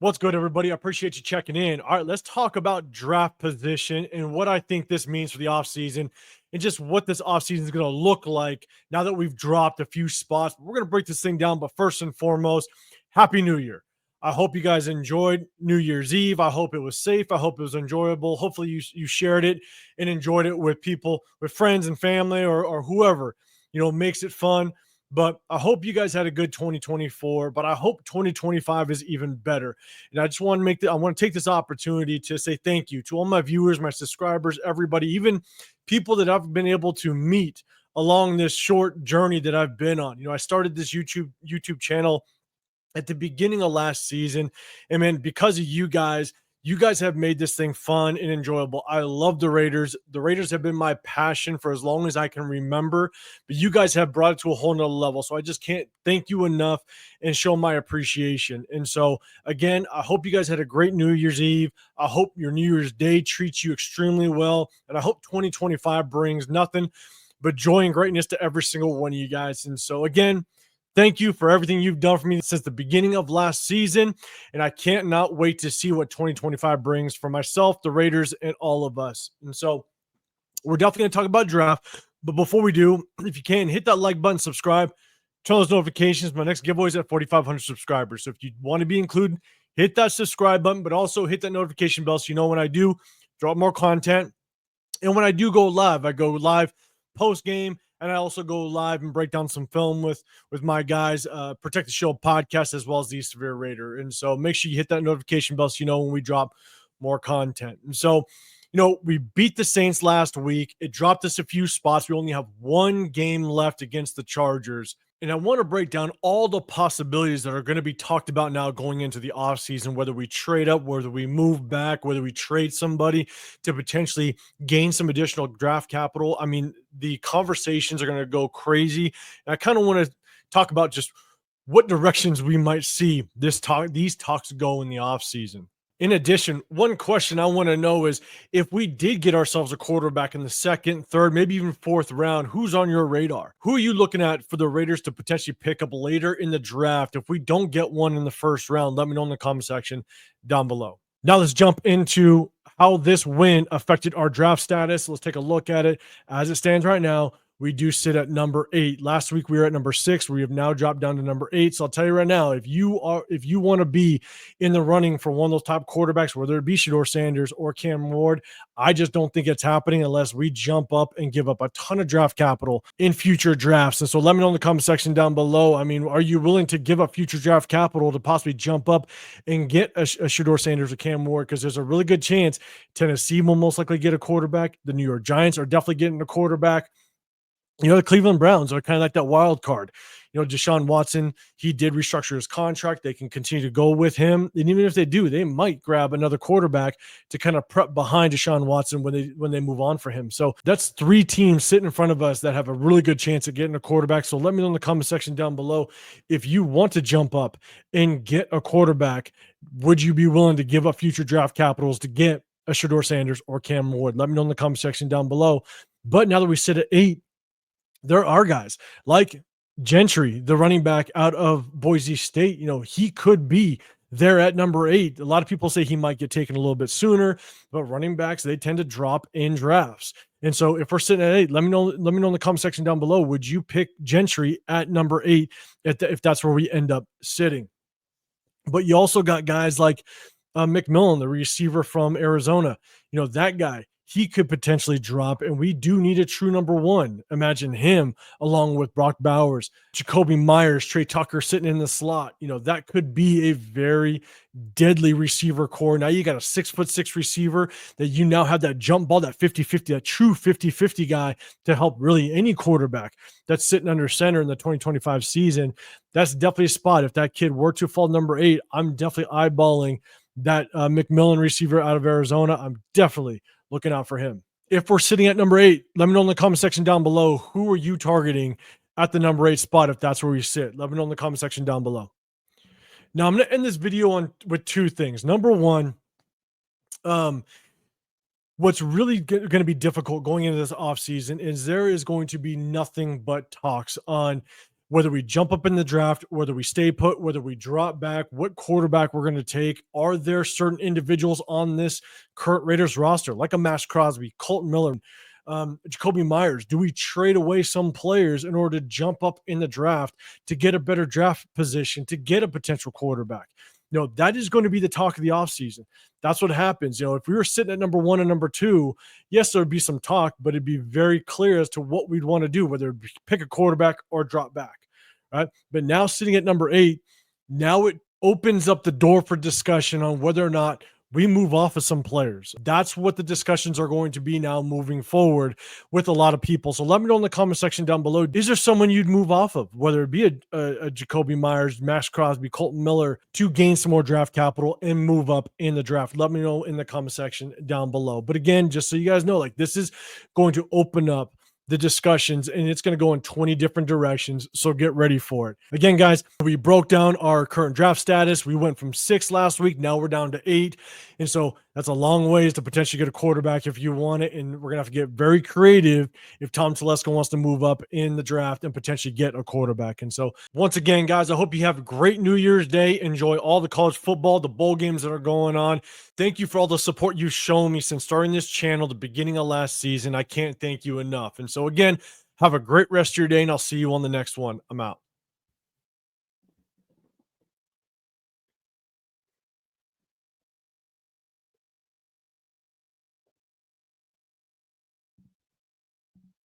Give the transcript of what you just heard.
What's good, everybody? I appreciate you checking in. All right, let's talk about draft position and what I think this means for the offseason and just what this offseason is going to look like now that we've dropped a few spots. We're going to break this thing down, but first and foremost, Happy New Year. I hope you guys enjoyed New Year's Eve. I hope it was safe. I hope it was enjoyable. Hopefully, you shared it and enjoyed it with people, with friends and family, or whoever makes it fun. But I hope you guys had a good 2024. But I hope 2025 is even better. And I just want to I want to take this opportunity to say thank you to all my viewers, my subscribers, everybody, even people that I've been able to meet along this short journey that I've been on. I started this YouTube channel at the beginning of last season. And man, because of you guys have made this thing fun and enjoyable. I love the Raiders. The Raiders have been my passion for as long as I can remember, but you guys have brought it to a whole nother level. So I just can't thank you enough and show my appreciation. And so, again, I hope you guys had a great New Year's Eve. I hope your New Year's Day treats you extremely well. And I hope 2025 brings nothing but joy and greatness to every single one of you guys. And so, again, thank you for everything you've done for me since the beginning of last season. And I can't not wait to see what 2025 brings for myself, the Raiders, and all of us. And so we're definitely going to talk about draft. But before we do, if you can, hit that like button, subscribe, turn those notifications. My next giveaway is at 4,500 subscribers. So if you want to be included, hit that subscribe button, but also hit that notification bell so you know when I do drop more content. And when I do go live, I go live post game, and I also go live and break down some film with my guys, Protect the Show podcast, as well as the Severe Raider. And so make sure you hit that notification bell so you know when we drop more content. And so, we beat the Saints last week. It dropped us a few spots. We only have one game left against the Chargers. And I want to break down all the possibilities that are going to be talked about now going into the offseason, whether we trade up, whether we move back, whether we trade somebody to potentially gain some additional draft capital. I mean, the conversations are going to go crazy. And I kind of want to talk about just what directions we might see these talks go in the offseason. In addition, one question I want to know is if we did get ourselves a quarterback in the second, third, maybe even fourth round, who's on your radar? Who are you looking at for the Raiders to potentially pick up later in the draft? If we don't get one in the first round, let me know in the comment section down below. Now let's jump into how this win affected our draft status. Let's take a look at it. As it stands right now, we do sit at number 8. Last week we were at number 6. We have now dropped down to number 8. So I'll tell you right now, if you want to be in the running for one of those top quarterbacks, whether it be Shedeur Sanders or Cam Ward, I just don't think it's happening unless we jump up and give up a ton of draft capital in future drafts. And so let me know in the comment section down below. I mean, are you willing to give up future draft capital to possibly jump up and get a Shedeur Sanders or Cam Ward? Because there's a really good chance Tennessee will most likely get a quarterback. The New York Giants are definitely getting a quarterback. The Cleveland Browns are kind of like that wild card. Deshaun Watson, he did restructure his contract. They can continue to go with him. And even if they do, they might grab another quarterback to kind of prep behind Deshaun Watson when they move on for him. So that's 3 teams sitting in front of us that have a really good chance of getting a quarterback. So let me know in the comment section down below if you want to jump up and get a quarterback. Would you be willing to give up future draft capitals to get a Shedeur Sanders or Cam Ward? Let me know in the comment section down below. But now that we sit at 8, there are guys like Gentry, the running back out of Boise State. He could be there at number 8. A lot of people say he might get taken a little bit sooner, but running backs, they tend to drop in drafts. And so if we're sitting at 8, let me know in the comment section down below. Would you pick Gentry at number 8 if that's where we end up sitting? But you also got guys like McMillan, the receiver from Arizona. That guy, he could potentially drop, and we do need a true number 1. Imagine him along with Brock Bowers, Jacoby Myers, Trey Tucker sitting in the slot. That could be a very deadly receiver core. Now you got a 6'6" receiver that you now have that jump ball, that 50-50, that true 50-50 guy to help really any quarterback that's sitting under center in the 2025 season. That's definitely a spot. If that kid were to fall number 8, I'm definitely eyeballing that McMillan receiver out of Arizona. I'm definitely looking out for him. If we're sitting at number 8, let me know in the comment section down below. Who are you targeting at the number 8 spot if that's where we sit? Let me know in the comment section down below. Now, I'm going to end this video with 2 things. Number 1, what's really going to be difficult going into this offseason is there is going to be nothing but talks on whether we jump up in the draft, whether we stay put, whether we drop back, what quarterback we're going to take. Are there certain individuals on this current Raiders roster, like a Max Crosby, Colton Miller, Jacoby Myers? Do we trade away some players in order to jump up in the draft to get a better draft position, to get a potential quarterback? That is going to be the talk of the offseason. That's what happens. If we were sitting at number one and number two, yes, there would be some talk, but it'd be very clear as to what we'd want to do, whether pick a quarterback or drop back. Right. But now sitting at number 8, now it opens up the door for discussion on whether or not we move off of some players. That's what the discussions are going to be now moving forward with a lot of people. So let me know in the comment section down below. Is there someone you'd move off of, whether it be a Jacoby Myers, Max Crosby, Colton Miller, to gain some more draft capital and move up in the draft? Let me know in the comment section down below. But again, just so you guys know, like, this is going to open up the discussions, and it's going to go in 20 different directions. So get ready for it. Again, guys, we broke down our current draft status. We went from 6 last week. Now we're down to 8. And so that's a long ways to potentially get a quarterback if you want it. And we're going to have to get very creative if Tom Telesco wants to move up in the draft and potentially get a quarterback. And so once again, guys, I hope you have a great New Year's Day. Enjoy all the college football, the bowl games that are going on. Thank you for all the support you've shown me since starting this channel, the beginning of last season. I can't thank you enough. And so again, have a great rest of your day, and I'll see you on the next one. I'm out.